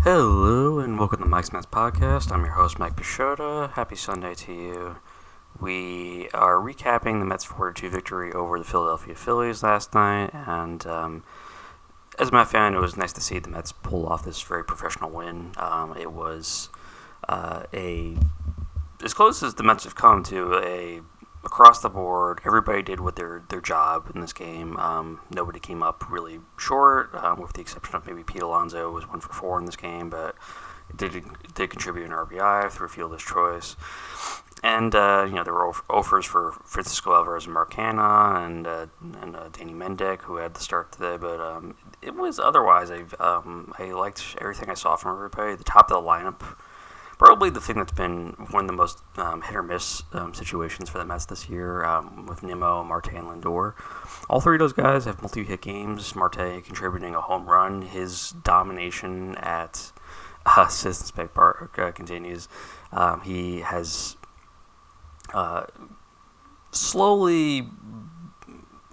Hello and welcome to Mike's Mets Podcast. I'm your host, Mike Pashota. Happy Sunday to you. We are recapping the Mets 4-2 victory over the Philadelphia Phillies last night, and as a Met fan, it was nice to see the Mets pull off this very professional win. It was as close as the Mets have come to a across the board. Everybody did what their job in this game. Nobody came up really short, with the exception of maybe Pete Alonso, who was 1 for 4 in this game, but it did contribute an RBI through a fielder's choice. And there were offers for Francisco Alvarez and Mark Canha and Danny Mendick, who had the start today. But it was otherwise. I liked everything I saw from everybody. The top of the lineup, probably the thing that's been one of the most hit or miss situations for the Mets this year, with Nimmo, Marte, and Lindor. All three of those guys have multi-hit games. Marte contributing a home run. His domination at Citizens Bank Park continues. He has slowly,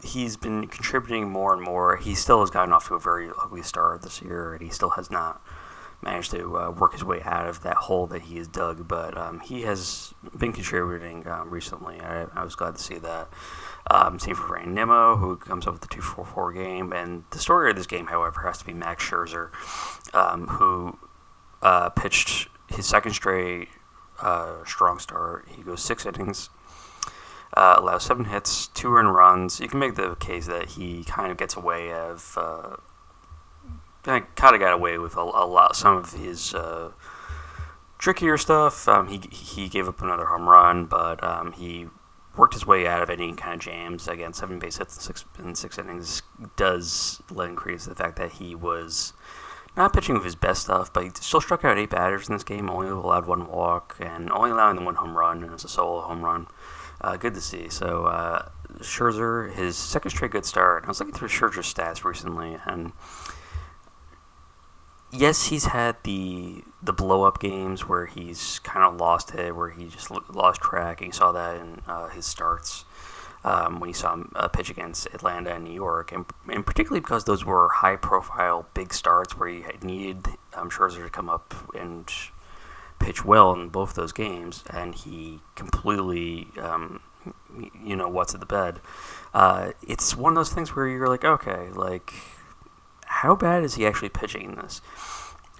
he's been contributing more and more. He still has gotten off to a very ugly start this year, and he still has not managed to work his way out of that hole that he has dug, but he has been contributing recently. I was glad to see that. Same for Brandon Nimmo, who comes up with the 2-4-4 game, and the story of this game, however, has to be Max Scherzer, who pitched his second straight strong start. He goes 6 innings, allows 7 hits, 2 earned runs. You can make the case that he kind of gets away of got away with some of his trickier stuff. He gave up another home run, but he worked his way out of any kind of jams. Again, 7 base hits in six innings does lend credence to the fact that he was not pitching with his best stuff, but he still struck out 8 batters in this game, only allowed 1 walk, and only allowing the 1 home run, and it was a solo home run. Good to see. So Scherzer, his second straight good start. I was looking through Scherzer's stats recently, and yes, he's had the blow-up games where he's kind of lost it, where he just lost track, and you saw that in his starts when you saw him pitch against Atlanta and New York, and particularly because those were high-profile, big starts where you needed Scherzer to come up and pitch well in both those games, and he completely, what's at the bed. It's one of those things where you're like, okay, like, how bad is he actually pitching in this?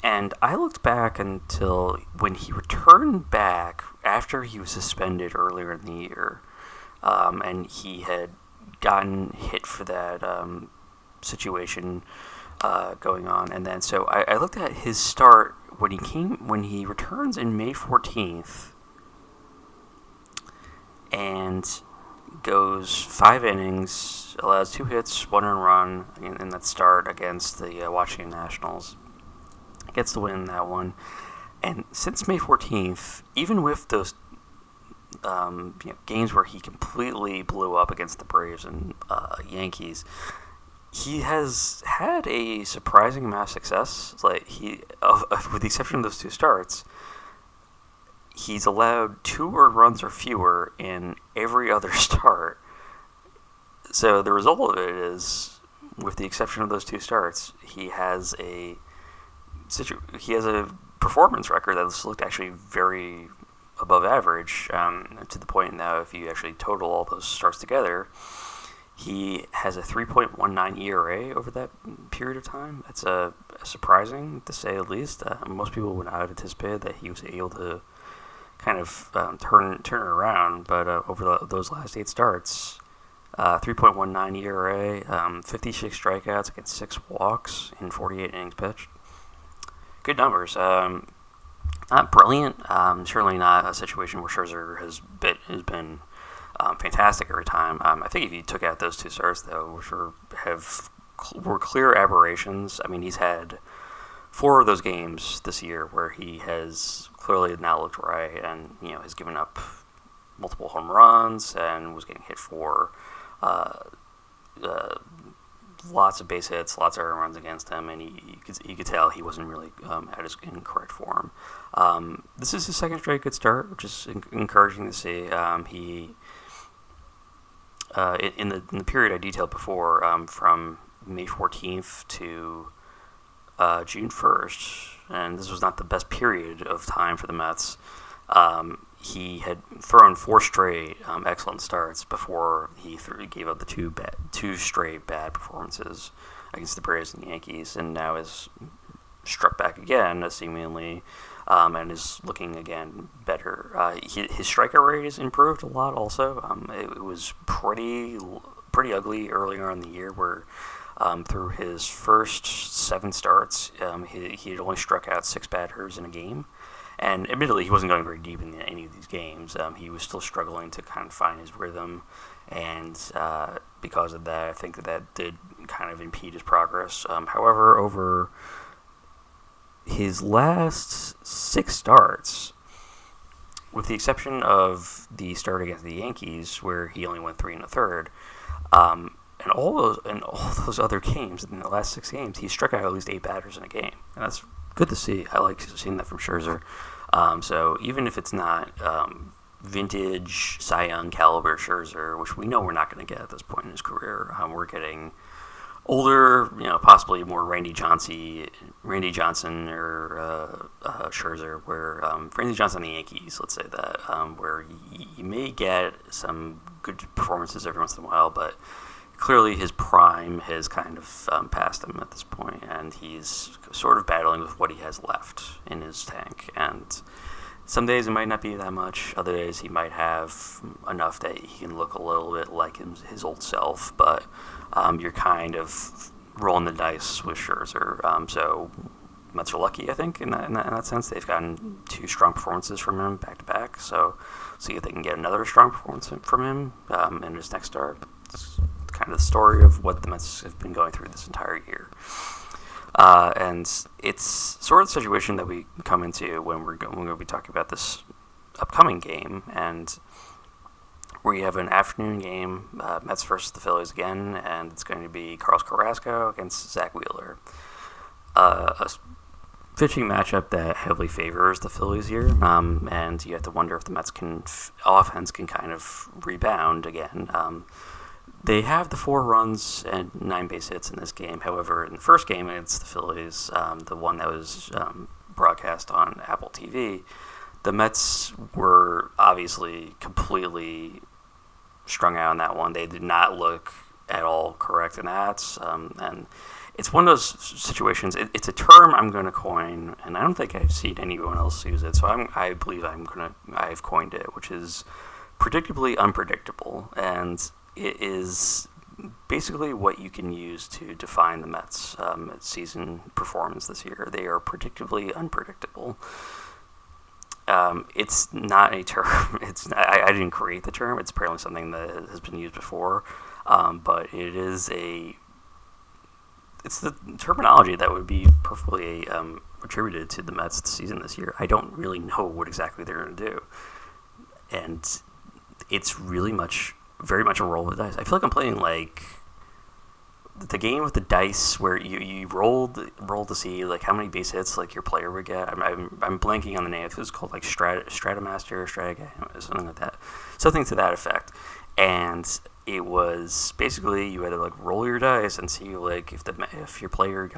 And I looked back until when he returned back after he was suspended earlier in the year, and he had gotten hit for that situation going on. And then so I looked at his start when he returns in May 14th and goes 5 innings, allows 2 hits, 1 earned run in that start against the Washington Nationals. Gets the win in that one. And since May 14th, even with those games where he completely blew up against the Braves and Yankees, he has had a surprising amount of success. Like with the exception of those 2 starts, he's allowed 2 earned runs or fewer in every other start. So the result of it is, with the exception of those 2 starts, he has a performance record that's looked actually very above average, to the point now if you actually total all those starts together, he has a 3.19 ERA over that period of time. That's surprising, to say the least. Most people would not have anticipated that he was able to kind of turn it around, but over those last 8 starts, 3.19 ERA, 56 strikeouts against 6 walks in 48 innings pitched. Good numbers. Not brilliant. Certainly not a situation where Scherzer has been fantastic every time. I think if you took out those 2 starts, though, which were clear aberrations. I mean, he's had 4 of those games this year where he has clearly not looked right, and has given up multiple home runs and was getting hit for lots of base hits, lots of runs against him, and you could tell he wasn't really in correct form. This is his second straight good start, which is encouraging to see. He in the period I detailed before, from May 14th to June 1st, and this was not the best period of time for the Mets. He had thrown 4 straight excellent starts before he gave up the two straight bad performances against the Braves and the Yankees, and now is struck back again, seemingly, and is looking again better. His strikeout rate has improved a lot. Also, it was pretty ugly earlier in the year, where through his first 7 starts, he had only struck out 6 batters in a game. And admittedly, he wasn't going very deep in any of these games. He was still struggling to kind of find his rhythm, and because of that, I think that did kind of impede his progress. However, over his last 6 starts, with the exception of the start against the Yankees, where he only went 3 1/3, and all those other games, in the last 6 games, he struck out at least 8 batters in a game, and that's good to see. I like seeing that from Scherzer. So even if it's not vintage Cy Young caliber Scherzer, which we know we're not going to get at this point in his career, we're getting older, possibly more Randy Johnson or Scherzer, where Randy Johnson on the Yankees, let's say that, where you may get some good performances every once in a while, but clearly his prime has kind of passed him at this point, and he's sort of battling with what he has left in his tank. And some days it might not be that much. Other days he might have enough that he can look a little bit like his old self, but you're kind of rolling the dice with Scherzer. So Mets are lucky, I think, in that sense. They've gotten 2 strong performances from him back-to-back, so see if they can get another strong performance from him in his next start. It's kind of the story of what the Mets have been going through this entire year. And it's sort of the situation that we come into when we're going to be talking about this upcoming game, and we have an afternoon game, Mets versus the Phillies again, and it's going to be Carlos Carrasco against Zach Wheeler. A pitching matchup that heavily favors the Phillies here, and you have to wonder if the Mets offense can kind of rebound again. They have the 4 runs and 9 base hits in this game. However, in the first game against the Phillies, the one that was broadcast on Apple TV, the Mets were obviously completely strung out on that one. They did not look at all correct in that. And it's one of those situations. It's a term I'm going to coin, and I don't think I've seen anyone else use it. So I believe I've coined it, which is predictably unpredictable. And it is basically what you can use to define the Mets' season performance this year. They are predictably unpredictable. It's not a term. I didn't create the term. It's apparently something that has been used before, but it's the terminology that would be perfectly attributed to the Mets' season this year. I don't really know what exactly they're going to do, and it's very much a roll of the dice. I feel like I'm playing like the game with the dice, where you roll to see like how many base hits like your player would get. I'm blanking on the name. It was called like Stratomaster or Stratagame, something to that effect. And it was basically you had to like roll your dice and see like if your player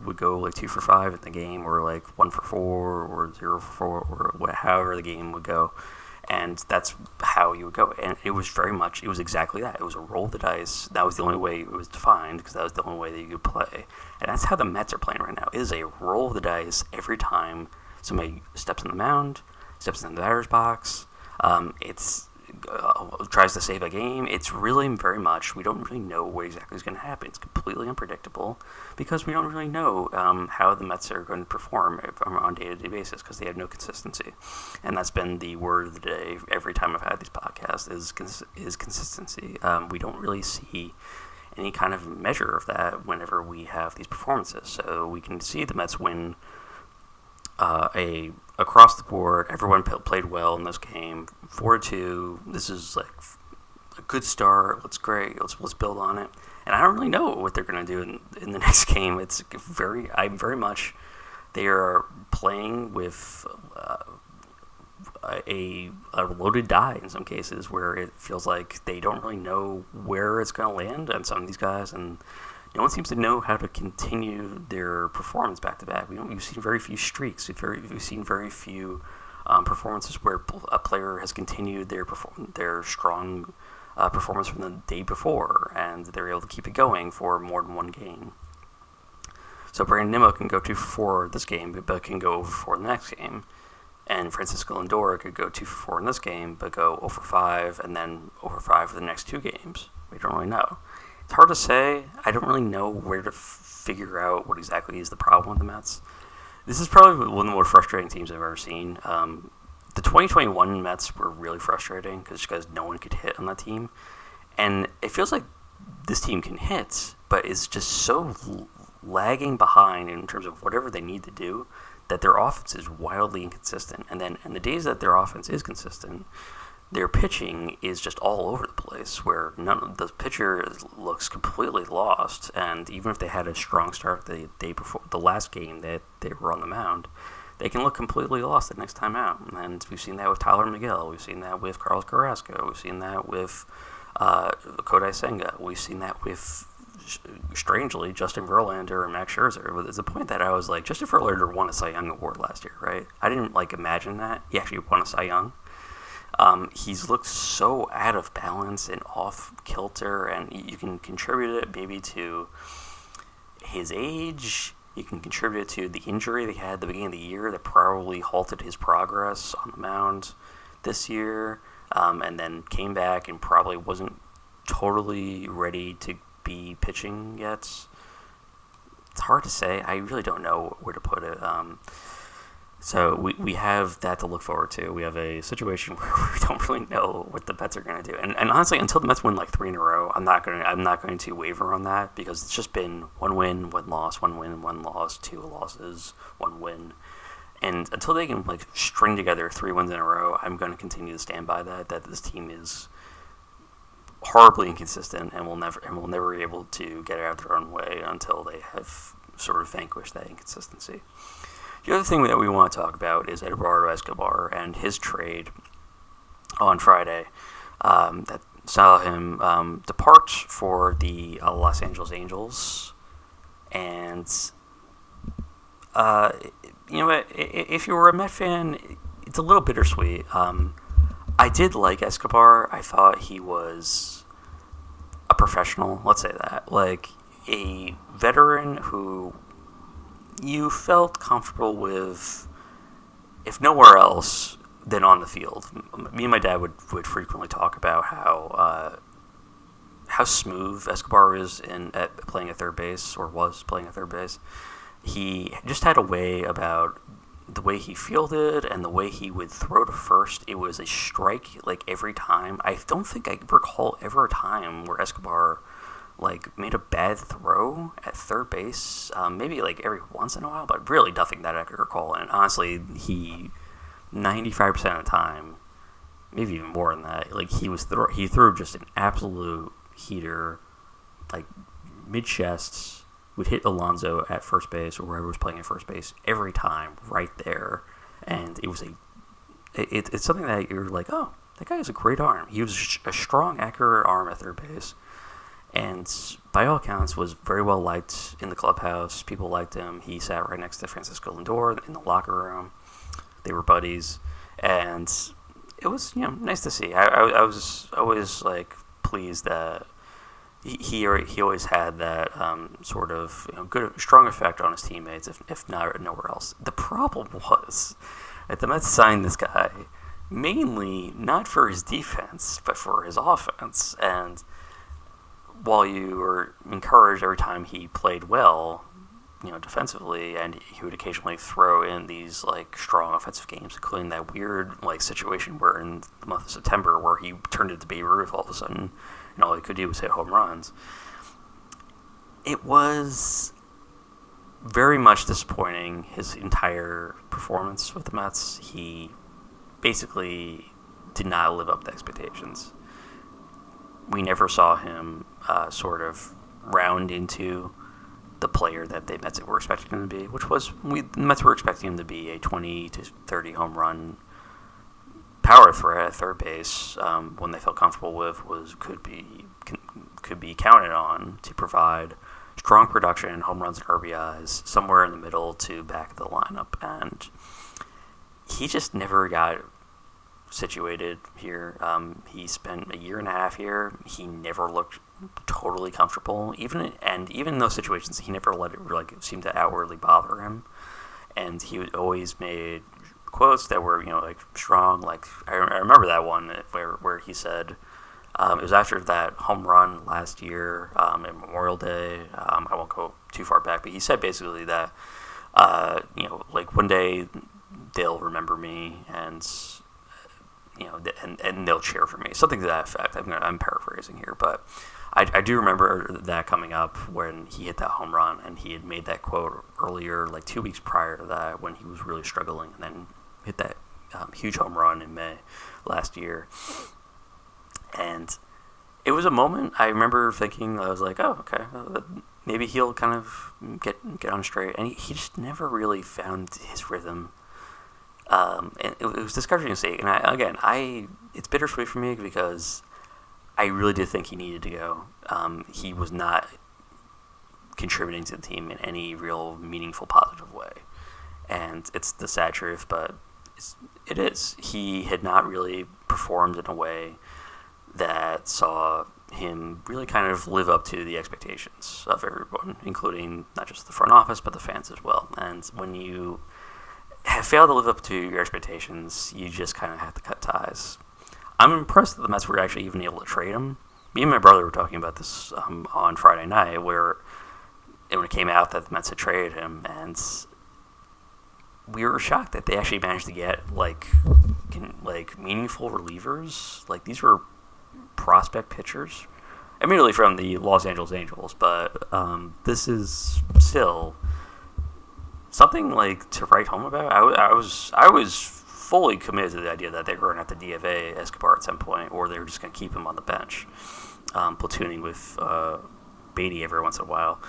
would go like 2 for 5 in the game, or like 1 for 4 or 0 for 4, or however the game would go. And that's how you would go. And it was exactly that. It was a roll of the dice. That was the only way it was defined, because that was the only way that you could play. And that's how the Mets are playing right now. It is a roll of the dice every time somebody steps on the mound, steps in the batter's box. Tries to save a game. It's really very much, we don't really know what exactly is going to happen. It's completely unpredictable, because we don't really know how the Mets are going to perform on a day-to-day basis, because they have no consistency. And that's been the word of the day every time I've had these podcasts, is consistency. We don't really see any kind of measure of that whenever we have these performances. So we can see the Mets win across the board. Everyone played well in this game. 4-2. This is like a good start. Let's build on it. And I don't really know what they're going to do in the next game. They are playing with a loaded die in some cases, where it feels like they don't really know where it's going to land on some of these guys, and no one seems to know how to continue their performance back to back. We've seen very few streaks. We've seen very few performances where a player has continued their strong performance from the day before, and they're able to keep it going for more than one game. So Brandon Nimmo can go 2 for 4 this game, but can go 0 for 4 the next game. And Francisco Lindor could go 2 for 4 in this game, but go 0 for 5 and then 0 for 5 for the next 2 games. We don't really know. It's hard to say. I don't really know where to figure out what exactly is the problem with the Mets. This is probably one of the more frustrating teams I've ever seen. The 2021 Mets were really frustrating because no one could hit on that team. And it feels like this team can hit, but it's just so lagging behind in terms of whatever they need to do that their offense is wildly inconsistent. And then in the days that their offense is consistent, their pitching is just all over the place, where the pitcher looks completely lost. And even if they had a strong start the day before, the last game that they were on the mound, they can look completely lost the next time out. And we've seen that with Tyler Miguel. We've seen that with Carlos Carrasco. We've seen that with Kodai Senga. We've seen that with, strangely, Justin Verlander and Max Scherzer. There's a point that I was like, Justin Verlander won a Cy Young award last year, right? I didn't imagine that. He actually won a Cy Young. He's looked so out of balance and off kilter, and you can contribute it maybe to his age. You can contribute it to the injury they had at the beginning of the year that probably halted his progress on the mound this year, and then came back and probably wasn't totally ready to be pitching yet. It's hard to say. I really don't know where to put it. So we have that to look forward to. We have a situation where we don't really know what the Mets are going to do. And honestly, until the Mets win 3 in a row, I'm not going to waver on that, because it's just been 1 win, 1 loss, 1 win, 1 loss, 2 losses, 1 win. And until they can string together 3 wins in a row, I'm going to continue to stand by that this team is horribly inconsistent and will never be able to get it out of their own way until they have sort of vanquished that inconsistency. The other thing that we want to talk about is Eduardo Escobar and his trade on Friday that saw him depart for the Los Angeles Angels. And, if you were a Met fan, it's a little bittersweet. I did like Escobar. I thought he was a professional, let's say that. A veteran who you felt comfortable with, if nowhere else, than on the field. Me and my dad would frequently talk about how smooth Escobar is at playing at third base, or was playing at third base. He just had a way about the way he fielded and the way he would throw to first. It was a strike every time. I don't think I recall ever a time where Escobar made a bad throw at third base, maybe every once in a while, but really nothing that I could recall. And honestly, he 95% of the time, maybe even more than that, he threw just an absolute heater, mid-chests, would hit Alonso at first base or whoever was playing at first base every time, right there. And it was it's something that you're oh, that guy has a great arm. He was a strong, accurate arm at third base. And by all accounts, was very well liked in the clubhouse. People liked him. He sat right next to Francisco Lindor in the locker room. They were buddies, and it was nice to see. I was always pleased that he always had that sort of good, strong effect on his teammates, if not nowhere else. The problem was that the Mets signed this guy mainly not for his defense, but for his offense. And while you were encouraged every time he played well, defensively, and he would occasionally throw in these strong offensive games, including that weird situation where in the month of September where he turned into Babe Ruth all of a sudden, and all he could do was hit home runs. It was very much disappointing, his entire performance with the Mets. He basically did not live up to expectations. We never saw him sort of round into the player that the Mets were expecting him to be, which was the Mets were expecting him to be a 20 to 30 home run power threat at third base. When they felt comfortable with could be counted on to provide strong production, home runs and RBIs, somewhere in the middle to back of the lineup. And he just never got situated here. He spent a year and a half here. He never looked totally comfortable. Even in those situations, he never let it seem to outwardly bother him. And he always made quotes that were strong. Like I remember that one where he said it was after that home run last year at Memorial Day. I won't go too far back, but he said basically that one day they'll remember me and and they'll cheer for me, something to that effect. I'm paraphrasing here, but I do remember that coming up when he hit that home run, and he had made that quote earlier, like 2 weeks prior to that, when he was really struggling, and then hit that huge home run in May last year. And it was a moment I remember thinking, I was like, oh, okay, maybe he'll kind of get on straight, and he just never really found his rhythm. And it was discouraging to see. And it's bittersweet for me because I really did think he needed to go. He was not contributing to the team in any real meaningful, positive way. And it's the sad truth, but it is. He had not really performed in a way that saw him really kind of live up to the expectations of everyone, including not just the front office, but the fans as well. And when you have failed to live up to your expectations, you just kind of have to cut ties. I'm impressed that the Mets were actually even able to trade him. Me and my brother were talking about this on Friday night, when it came out that the Mets had traded him, and we were shocked that they actually managed to get meaningful relievers. Like, these were prospect pitchers, admittedly from the Los Angeles Angels, but this is still something to write home about. I was fully committed to the idea that they were going to have to DFA Escobar at some point, or they were just going to keep him on the bench, platooning with Beatty every once in a while.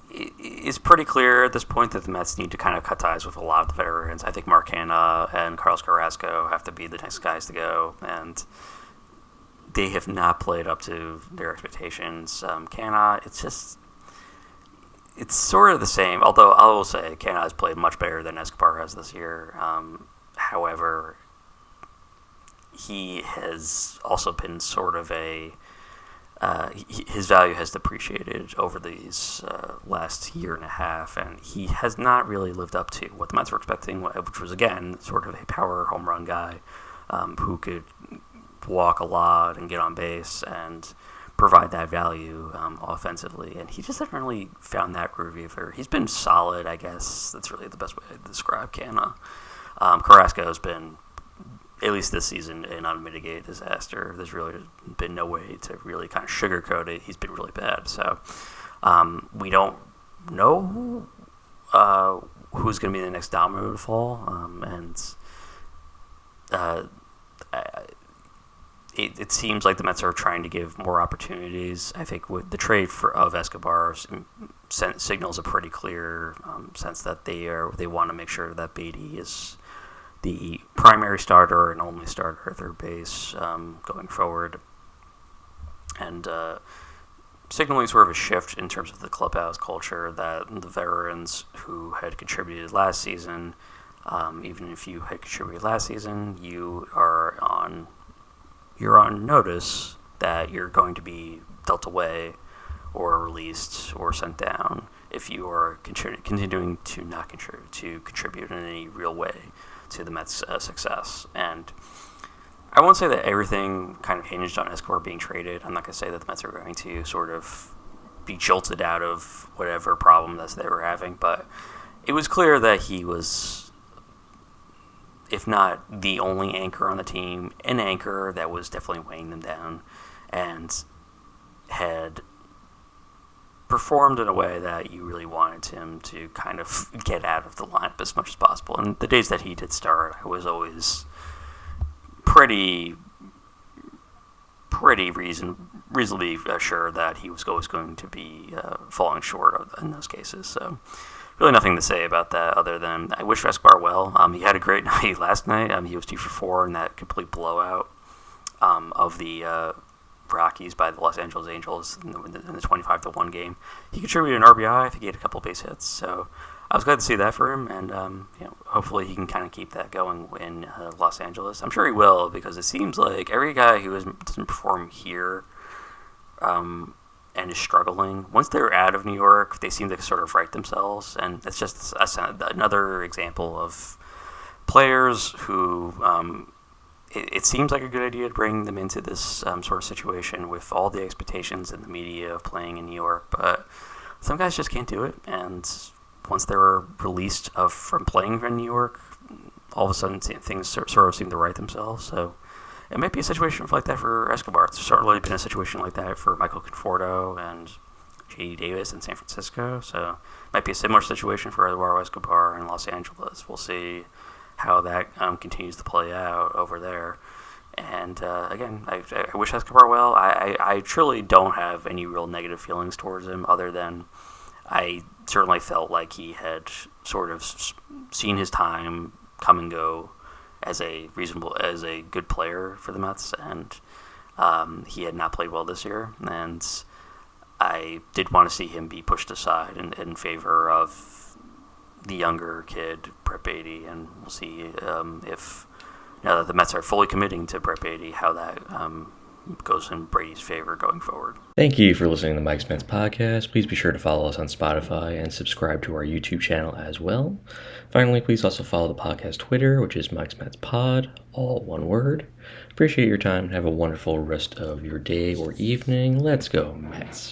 It's pretty clear at this point that the Mets need to kind of cut ties with a lot of the veterans. I think Mark Canha and Carlos Carrasco have to be the next guys to go, and they have not played up to their expectations. Canha, it's sort of the same, although I will say Canha has played much better than Escobar has this year. However, he has also been sort of his value has depreciated over these last year and a half, and he has not really lived up to what the Mets were expecting, which was, again, sort of a power home run guy who could walk a lot and get on base and provide that value offensively, and he just hasn't really found that groove either. He's been solid, I guess. That's really the best way to describe Canha. Carrasco has been, at least this season, an unmitigated disaster. There's really been no way to really kind of sugarcoat it. He's been really bad. So we don't know who's going to be the next domino to fall, It seems like the Mets are trying to give more opportunities. I think with the trade of Escobar signals a pretty clear sense that they want to make sure that Beatty is the primary starter and only starter at third base going forward, and signaling sort of a shift in terms of the clubhouse culture, that the veterans who had contributed last season, even if you had contributed last season, you're on notice that you're going to be dealt away or released or sent down if you are continuing to not contribute in any real way to the Mets' success. And I won't say that everything kind of hinged on Escobar being traded. I'm not going to say that the Mets are going to sort of be jolted out of whatever problem that they were having, but it was clear that he was, if not the only anchor on the team, an anchor that was definitely weighing them down and had performed in a way that you really wanted him to kind of get out of the lineup as much as possible. And the days that he did start, I was always pretty reasonably sure that he was always going to be falling short in those cases. So really nothing to say about that other than I wish Escobar well. He had a great night last night. He was 2 for 4 in that complete blowout of the Rockies by the Los Angeles Angels in the 25-1 game. He contributed an RBI. I think he had a couple base hits. So I was glad to see that for him, and hopefully he can kind of keep that going in Los Angeles. I'm sure he will, because it seems like every guy who doesn't perform here and is struggling, once they're out of New York, they seem to sort of right themselves, and it's just another example of players who it seems like a good idea to bring them into this sort of situation with all the expectations in the media of playing in New York, but some guys just can't do it, and once they're released from playing in New York, all of a sudden things sort of seem to right themselves. So it might be a situation like that for Escobar. It's certainly been a situation like that for Michael Conforto and J.D. Davis in San Francisco. So it might be a similar situation for Eduardo Escobar in Los Angeles. We'll see how that continues to play out over there. And again, I wish Escobar well. I truly don't have any real negative feelings towards him, other than I certainly felt like he had sort of seen his time come and go as a good player for the Mets, and he had not played well this year, and I did want to see him be pushed aside in favor of the younger kid, Brett Beatty, and we'll see if now that the Mets are fully committing to Brett Beatty, how that goes in Brady's favor going forward. Thank you for listening to Mike's Mets podcast. Please be sure to follow us on Spotify and subscribe to our YouTube channel as well. Finally, please also follow the podcast Twitter, which is Mike's Mets Pod, all one word. Appreciate your time and have a wonderful rest of your day or evening. Let's go, Mets.